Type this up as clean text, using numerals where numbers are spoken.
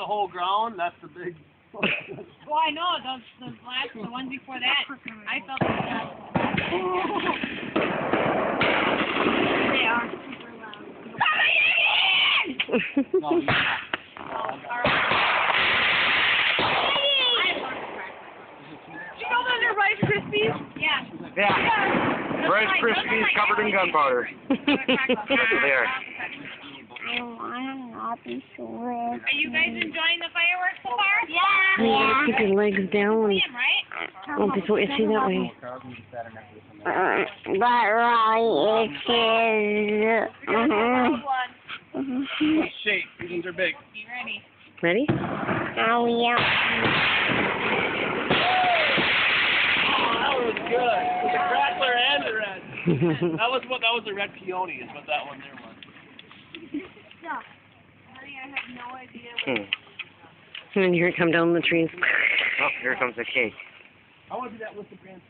the whole ground. That's the big. Well, I know the one before that, I felt like that. They are super loud. Coming in! No, you're not. Do you know those are Rice Krispies? Yeah. Yeah. Rice Krispies covered in gunpowder. There. I wanna not be sure. Are you guys enjoying the fireworks so far? Yeah. You gotta keep your legs down. Right? Won't be so itchy that way. But right, it is. Shape. These are big. You ready? Ready? Oh, yeah. That was good. It was a crackler and a red. That was a red peony. Is what that one there was. Honey, I have no idea. And then here it come down the trees. Oh, here comes the cake. I want to do that with the grand.